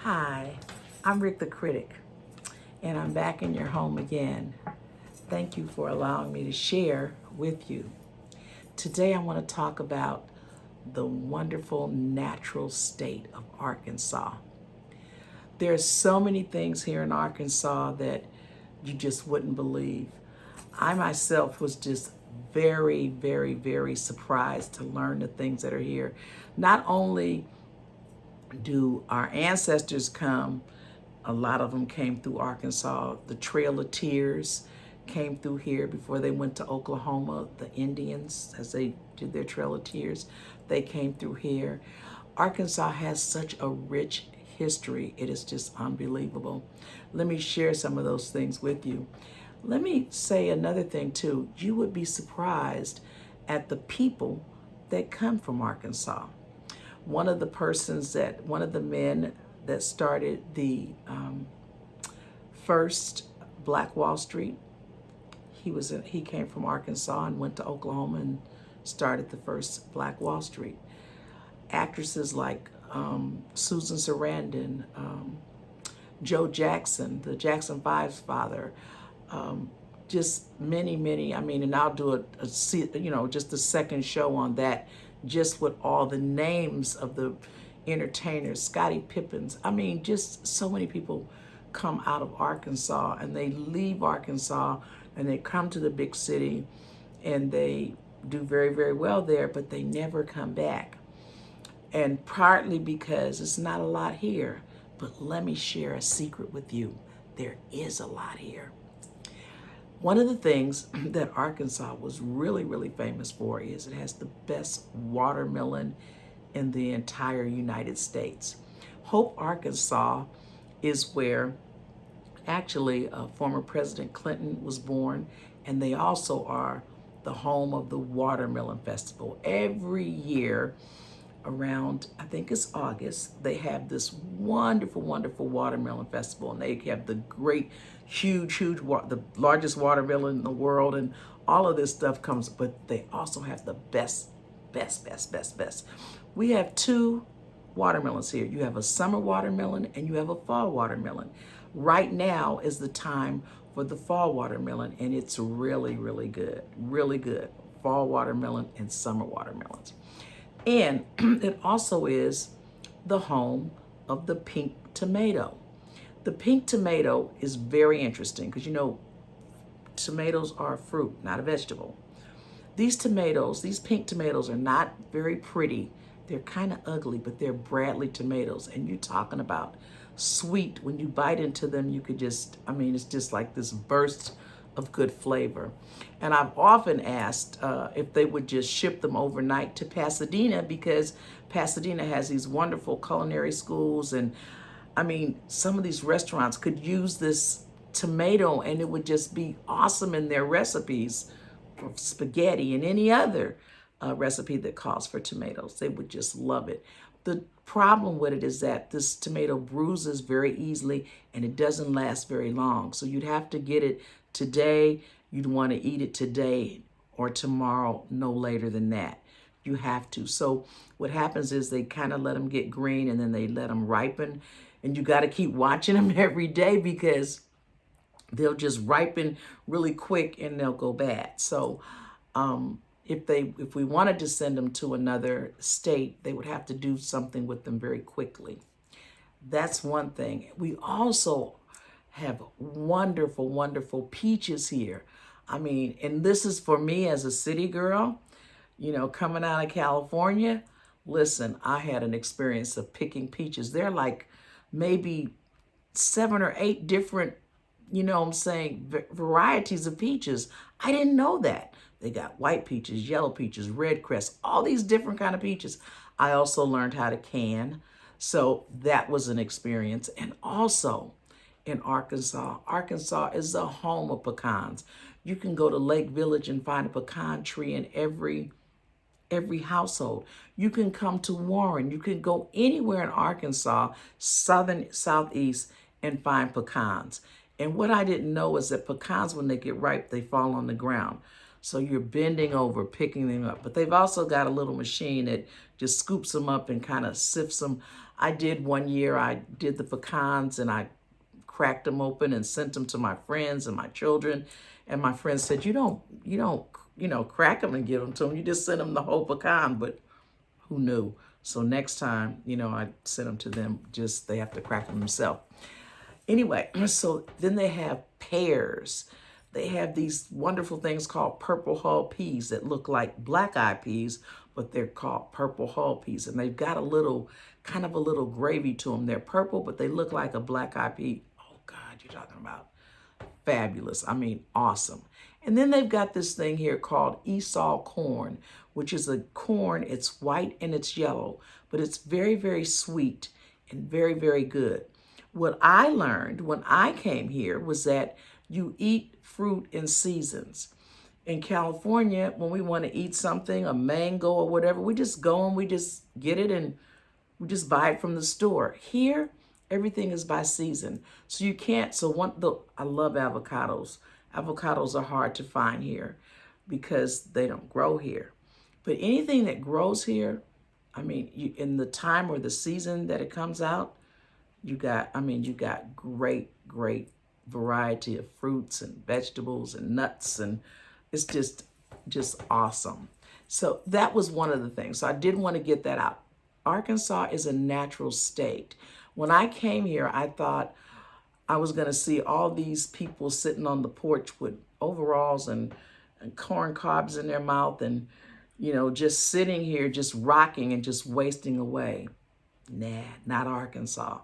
Hi, I'm Riq the Critic, and I'm back in your home again. Thank you for allowing me to share with you. Today, I want to talk about the wonderful natural state of Arkansas. There's so many things here in Arkansas that you just wouldn't believe. I myself was just very surprised to learn the things that are here. Not only do our ancestors come, a lot of them came through Arkansas. The Trail of Tears came through here before they went to Oklahoma. The Indians, as they did their Trail of Tears, they came through here. Arkansas has such a rich history. It is just unbelievable. Let me share some of those things with you. Let me say another thing too. You would be surprised at the people that come from Arkansas. One of the men that started the first Black Wall Street, he came from Arkansas and went to Oklahoma and started the first Black Wall Street. Actresses like Susan Sarandon, Joe Jackson, the Jackson Five's father, just many. I mean, and I'll do just the second show on that, just with all the names of the entertainers, Scottie Pippins. I mean, just so many people come out of Arkansas and they leave Arkansas and they come to the big city and they do very well there, but they never come back. And partly because it's not a lot here, but let me share a secret with you. There is a lot here. One of the things that Arkansas was really famous for is it has the best watermelon in the entire United States. Hope, Arkansas is where actually former President Clinton was born, and they also are the home of the Watermelon Festival. Every year around, I think it's August, they have this wonderful watermelon festival, and they have the great, huge, the largest watermelon in the world, and all of this stuff comes, but they also have the best. We have two watermelons here. You have a summer watermelon and you have a fall watermelon. Right now is the time for the fall watermelon, and it's really good. Fall watermelon and summer watermelons. And it also is the home of the pink tomato. The pink tomato is very interesting because, tomatoes are a fruit, not a vegetable. These pink tomatoes are not very pretty. They're kind of ugly, but they're Bradley tomatoes. And you're talking about sweet. When you bite into them, you could it's just like this burst of good flavor. And I've often asked if they would just ship them overnight to Pasadena, because Pasadena has these wonderful culinary schools. And some of these restaurants could use this tomato and it would just be awesome in their recipes for spaghetti and any other recipe that calls for tomatoes. They would just love it. The problem with it is that this tomato bruises very easily and it doesn't last very long. So you'd have to get it today. You'd want to eat it today or tomorrow, no later than that. You have to. So what happens is they kind of let them get green and then they let them ripen. And you got to keep watching them every day because they'll just ripen really quick and they'll go bad. So if we wanted to send them to another state, they would have to do something with them very quickly. That's one thing. We also have wonderful peaches here. And this is for me as a city girl, coming out of California. Listen, I had an experience of picking peaches. They're like maybe 7 or 8 different, varieties of peaches. I didn't know that. They got white peaches, yellow peaches, red crest, all these different kind of peaches. I also learned how to can. So that was an experience. And also in Arkansas is the home of pecans. You can go to Lake Village and find a pecan tree in every household. You can come to Warren. You can go anywhere in Arkansas, southeast, and find pecans. And what I didn't know is that pecans, when they get ripe, they fall on the ground. So you're bending over, picking them up. But they've also got a little machine that just scoops them up and kind of sifts them. I did one year, I did the pecans and I cracked them open and sent them to my friends and my children. And my friends said, you don't, crack them and give them to them. You just send them the whole pecan, but who knew? So next time, I send them to them, just they have to crack them themselves. Anyway, so then they have pears. They have these wonderful things called purple hull peas that look like black eyed peas, but they're called purple hull peas. And they've got kind of a little gravy to them. They're purple, but they look like a black eyed pea. Oh God, you're talking about fabulous. I mean, awesome. And then they've got this thing here called Esau corn, which is a corn. It's white and it's yellow, but it's very, very sweet and very, very good. What I learned when I came here was that you eat fruit in seasons. In California, when we want to eat something, a mango or whatever, we just go and we just get it and we just buy it from the store. Here, everything is by season. So you can't, I love avocados. Avocados are hard to find here because they don't grow here. But anything that grows here, I mean, in the time or the season that it comes out, you got great, great variety of fruits and vegetables and nuts, and it's just awesome. So that was one of the things. So I did want to get that out. Arkansas is a natural state. When I came here, I thought I was going to see all these people sitting on the porch with overalls and corn cobs in their mouth and, just sitting here, just rocking and just wasting away. Nah, not Arkansas.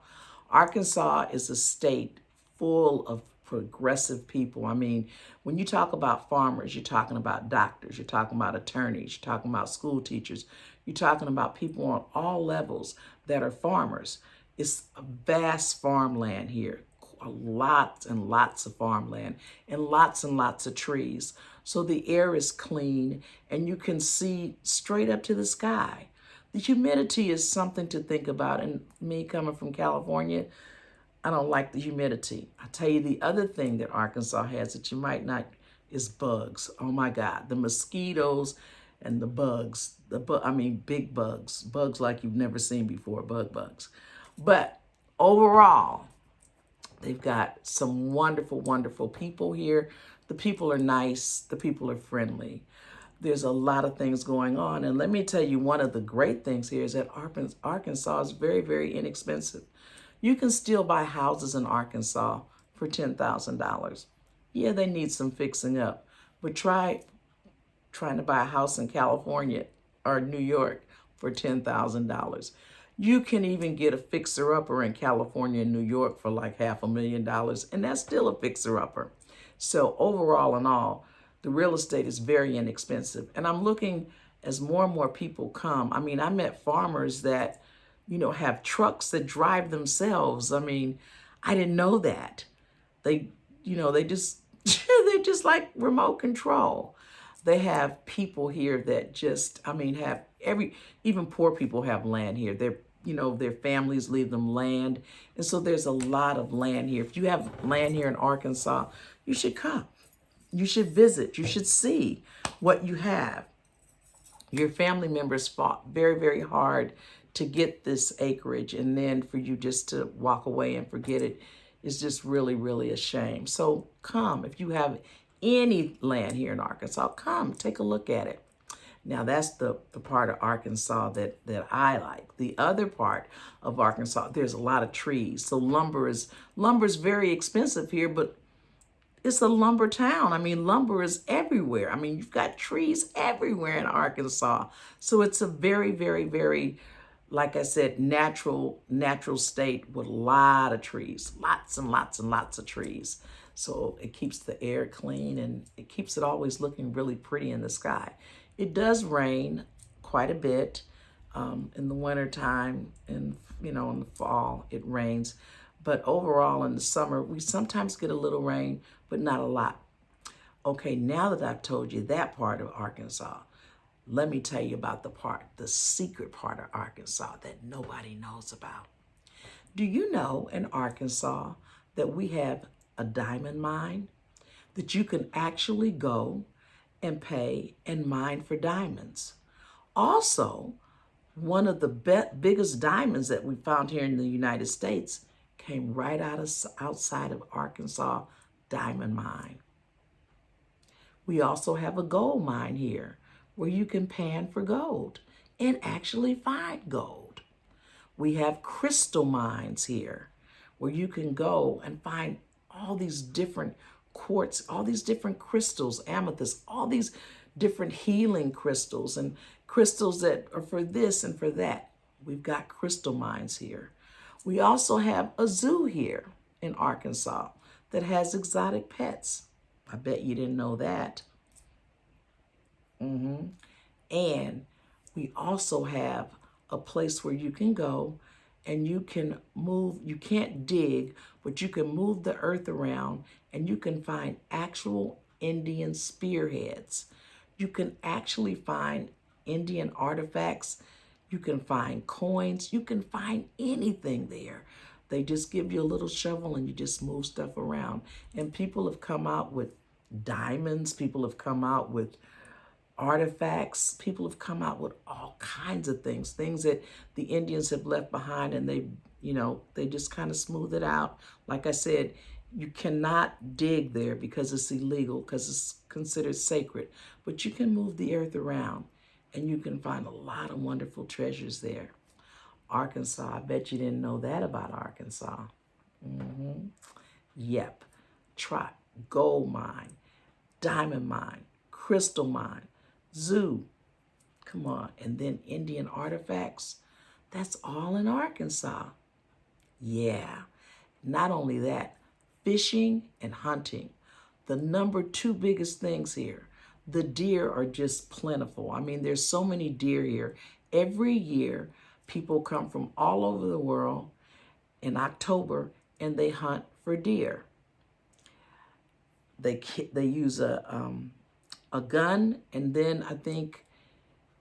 Arkansas is a state full of progressive people. I mean, when you talk about farmers, you're talking about doctors, you're talking about attorneys, you're talking about school teachers, you're talking about people on all levels that are farmers. It's a vast farmland here, lots and lots of farmland and lots of trees. So the air is clean and you can see straight up to the sky. The humidity is something to think about. And me coming from California, I don't like the humidity. I tell you the other thing that Arkansas has that you might not is bugs. Oh my God, the mosquitoes and the bugs. Big bugs. Bugs like you've never seen before, bugs. But overall, they've got some wonderful, wonderful people here. The people are nice. The people are friendly. There's a lot of things going on. And let me tell you, one of the great things here is that Arkansas is very, very inexpensive. You can still buy houses in Arkansas for $10,000. Yeah, they need some fixing up. But try trying to buy a house in California or New York for $10,000. You can even get a fixer-upper in California and New York for like $500,000, and that's still a fixer-upper. So overall and all, the real estate is very inexpensive. And I'm looking as more and more people come. I mean, I met farmers that, have trucks that drive themselves. I mean, I didn't know that. They just, they're just like remote control. They have people here that just, have even poor people have land here. Their families leave them land. And so there's a lot of land here. If you have land here in Arkansas, you should come. You should visit. You should see what you have. Your family members fought very, very hard to get this acreage. And then for you just to walk away and forget it is just really, really a shame. So come. If you have any land here in Arkansas, come take a look at it. Now that's the part of Arkansas that I like. The other part of Arkansas, there's a lot of trees. So lumber is very expensive here, but it's a lumber town. I mean, lumber is everywhere. I mean, you've got trees everywhere in Arkansas. So it's a very, very, very, like I said, natural state with a lot of trees, lots and lots and lots of trees. So it keeps the air clean and it keeps it always looking really pretty in the sky. It does rain quite a bit in the wintertime, and in the fall it rains. But overall in the summer, we sometimes get a little rain, but not a lot. Okay, now that I've told you that part of Arkansas, let me tell you about the secret part of Arkansas that nobody knows about. Do you know in Arkansas that we have a diamond mine? That you can actually go and pay and mine for diamonds. Also, One of the biggest diamonds that we found here in the United States came right outside of Arkansas Diamond Mine. We also have a gold mine here where you can pan for gold and actually find gold. We have crystal mines here where you can go and find all these different quartz, all these different crystals, amethyst, all these different healing crystals and crystals that are for this and for that. We've got crystal mines here. We also have a zoo here in Arkansas that has exotic pets. I bet you didn't know that. And we also have a place where you can go and you can move, you can't dig, but you can move the earth around and you can find actual Indian spearheads. You can actually find Indian artifacts. You can find coins. You can find anything there. They just give you a little shovel and you just move stuff around. And people have come out with diamonds. People have come out with artifacts. People have come out with all kinds of things that the Indians have left behind, and they just kind of smooth it out. Like I said, you cannot dig there because it's illegal, because it's considered sacred, but you can move the earth around and you can find a lot of wonderful treasures there. Arkansas, I bet you didn't know that about Arkansas. Yep. Try gold mine, diamond mine, crystal mine, zoo. Come on. And then Indian artifacts. That's all in Arkansas. Yeah. Not only that, fishing and hunting. The number two biggest things here. The deer are just plentiful. I mean, there's so many deer here. Every year, people come from all over the world in October and they hunt for deer. They use a gun, and then I think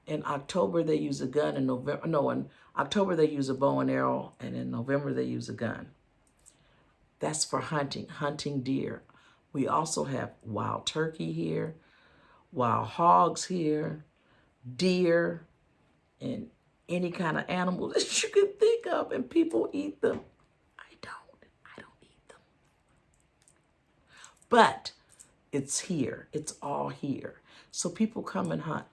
in October they use a gun. In October they use a bow and arrow, and in November they use a gun. That's for hunting deer. We also have wild turkey here, wild hogs here, deer, and any kind of animal that you can think of, and people eat them. I don't eat them. But it's here. It's all here. So people come and hunt.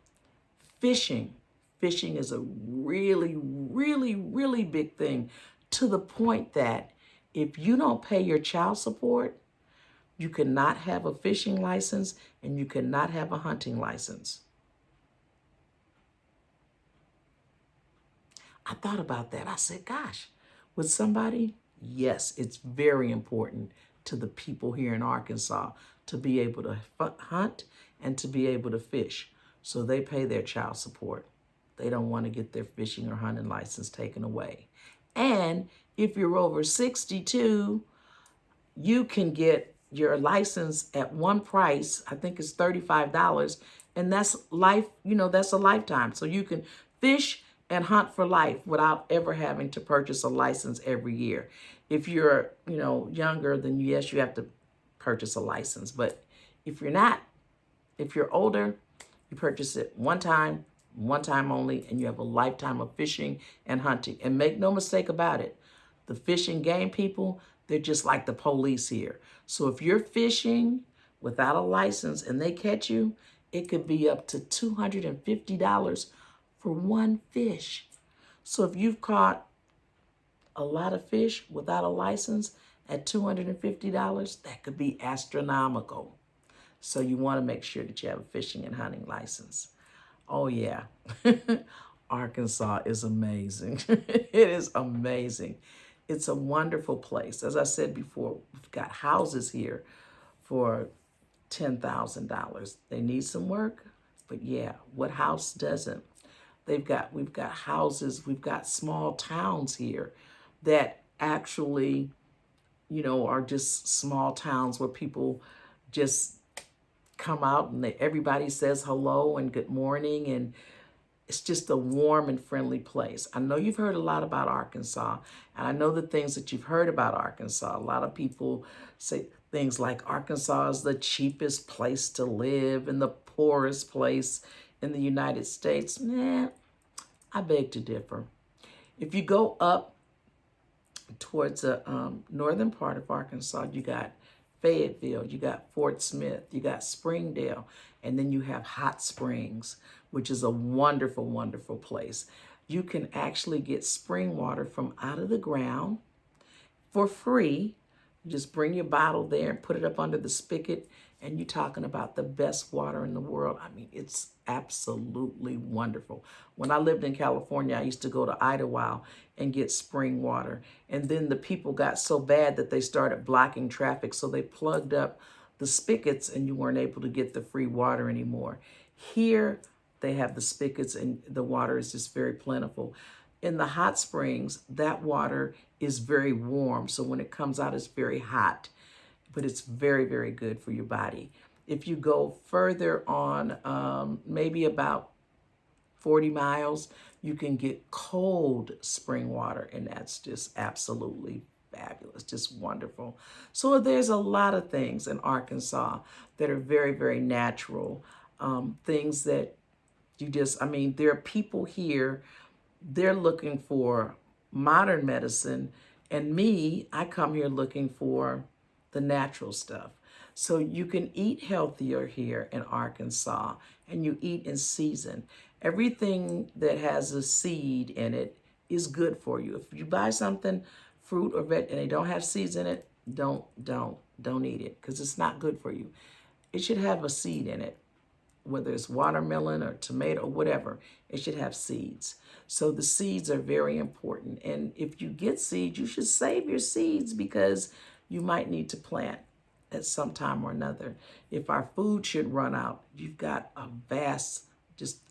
Fishing. Fishing is a really, really, really big thing, to the point that if you don't pay your child support, you cannot have a fishing license and you cannot have a hunting license. I thought about that. I said, gosh, would somebody? Yes, it's very important to the people here in Arkansas to be able to hunt and to be able to fish. So they pay their child support. They don't want to get their fishing or hunting license taken away. And if you're over 62, you can get your license at one price. I think it's $35. And that's that's a lifetime. So you can fish and hunt for life without ever having to purchase a license every year. If you're, younger, then yes, you have to purchase a license. But if you're not, if you're older, you purchase it one time only, and you have a lifetime of fishing and hunting. And make no mistake about it, the fish and game people, they're just like the police here. So if you're fishing without a license and they catch you, it could be up to $250 for one fish. So if you've caught a lot of fish without a license at $250, that could be astronomical. So you want to make sure that you have a fishing and hunting license. Oh yeah, Arkansas is amazing. It is amazing. It's a wonderful place. As I said before, we've got houses here for $10,000. They need some work, but yeah, what house doesn't? We've got houses, we've got small towns here that actually, are just small towns where people just come out and everybody says hello and good morning, and it's just a warm and friendly place. I know you've heard a lot about Arkansas, and I know the things that you've heard about Arkansas. A lot of people say things like Arkansas is the cheapest place to live and the poorest place in the United States. Nah, I beg to differ. If you go up towards the northern part of Arkansas, you got Fayetteville, you got Fort Smith, you got Springdale, and then you have Hot Springs, which is a wonderful, wonderful place. You can actually get spring water from out of the ground for free. You just bring your bottle there and put it up under the spigot, and you're talking about the best water in the world. I mean, it's absolutely wonderful. When I lived in California, I used to go to Idlewild and get spring water. And then the people got so bad that they started blocking traffic, so they plugged up the spigots and you weren't able to get the free water anymore. Here, they have the spigots and the water is just very plentiful. In the hot springs, that water is very warm. So when it comes out, it's very hot, but it's very, very good for your body. If you go further on, maybe about 40 miles, you can get cold spring water, and that's just absolutely fabulous, just wonderful. So there's a lot of things in Arkansas that are very, very natural, things that you just, I mean, there are people here, they're looking for modern medicine, and me, I come here looking for the natural stuff. So you can eat healthier here in Arkansas, and you eat in season. Everything that has a seed in it is good for you. If you buy something, fruit or veg, and they don't have seeds in it, don't eat it, because it's not good for you. It should have a seed in it, whether it's watermelon or tomato or whatever, it should have seeds. So the seeds are very important. And if you get seeds, you should save your seeds, because you might need to plant at some time or another. If our food should run out, you've got a vast,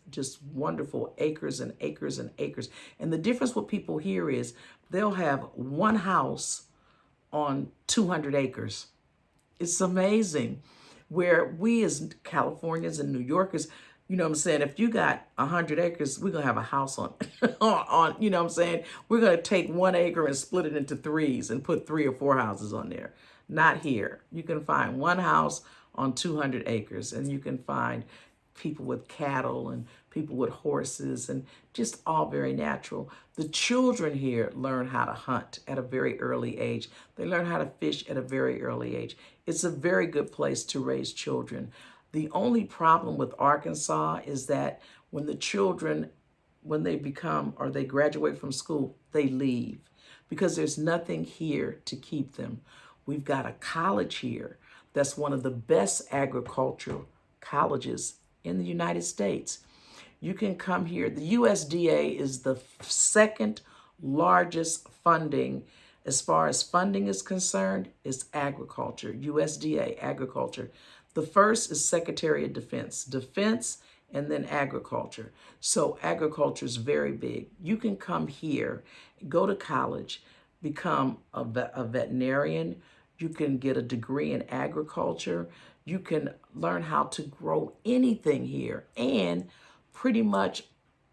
just wonderful acres and acres and acres. And the difference with people here is they'll have one house on 200 acres. It's amazing. Where we as Californians and New Yorkers, you know what I'm saying, if you got 100 acres, we're going to have a house on, you know what I'm saying? We're going to take 1 acre and split it into threes and put 3 or 4 houses on there. Not here. You can find one house on 200 acres, and you can find people with cattle and people with horses, and just all very natural. The children here learn how to hunt at a very early age. They learn how to fish at a very early age. It's a very good place to raise children. The only problem with Arkansas is that when the children, when they become or they graduate from school, they leave, because there's nothing here to keep them. We've got a college here that's one of the best agricultural colleges in the United States. You can come here. The USDA is the second largest funding as far as funding is concerned, is agriculture, USDA, agriculture. The first is Secretary of Defense, and then agriculture. So agriculture is very big. You can come here, go to college, become a veterinarian. You can get a degree in agriculture. You can learn how to grow anything here and pretty much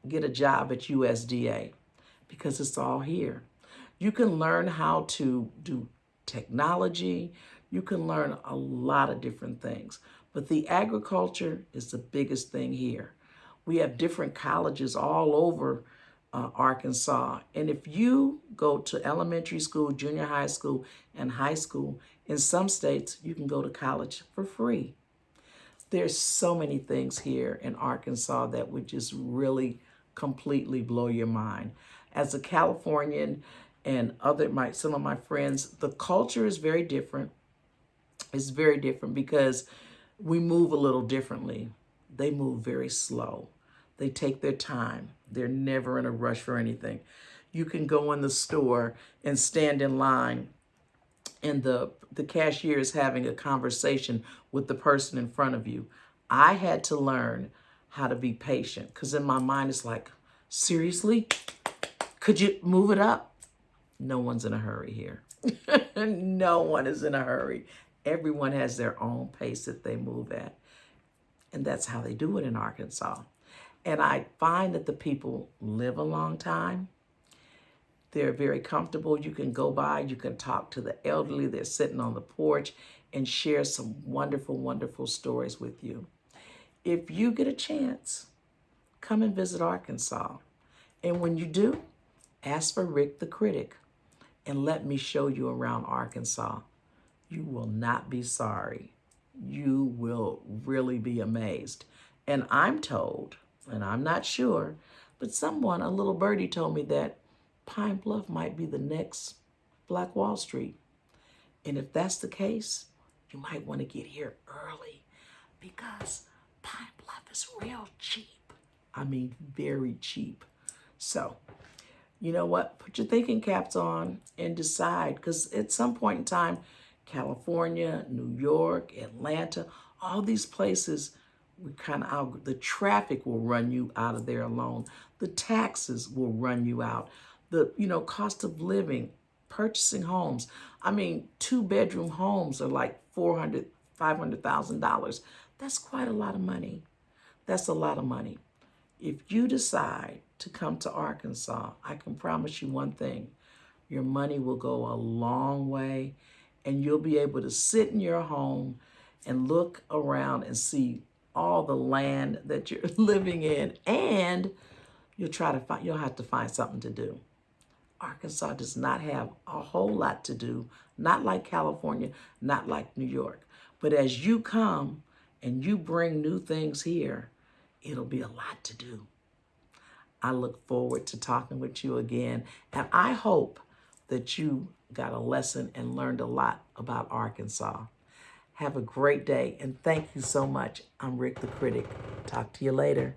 get a job at USDA, because it's all here. You can learn how to do technology. You can learn a lot of different things. But the agriculture is the biggest thing here. We have different colleges all over Arkansas. And if you go to elementary school, junior high school, and high school, in some states, you can go to college for free. There's so many things here in Arkansas that would just really completely blow your mind. As a Californian and some of my friends, the culture is very different. It's very different because we move a little differently. They move very slow. They take their time. They're never in a rush for anything. You can go in the store and stand in line, and the cashier is having a conversation with the person in front of you. I had to learn how to be patient, because in my mind it's like, seriously? Could you move it up? No one's in a hurry here. No one is in a hurry. Everyone has their own pace that they move at. And that's how they do it in Arkansas. And I find that the people live a long time. They're very comfortable. You can go by, you can talk to the elderly. They're sitting on the porch and share some wonderful, wonderful stories with you. If you get a chance, come and visit Arkansas And when you do, ask for Riq the Critic and let me show you around Arkansas. You will not be sorry. You will really be amazed. And I'm told, and I'm not sure, but someone, a little birdie told me that Pine Bluff might be the next Black Wall Street. And if that's the case, you might want to get here early because Pine Bluff is real cheap. I mean, very cheap. So, you know what? Put your thinking caps on and decide, because at some point in time, California, New York, Atlanta, all these places, we kind of out. The traffic will run you out of there alone. The taxes will run you out. The cost of living, purchasing homes. I mean, 2-bedroom homes are like $400,000, $500,000. That's quite a lot of money. That's a lot of money. If you decide to come to Arkansas, I can promise you one thing. Your money will go a long way, and you'll be able to sit in your home and look around and see all the land that you're living in, and you'll have to find something to do. Arkansas does not have a whole lot to do, not like California, not like New York. But as you come and you bring new things here, it'll be a lot to do. I look forward to talking with you again, and I hope that you got a lesson and learned a lot about Arkansas. Have a great day, and thank you so much. I'm Riq the Critic. Talk to you later.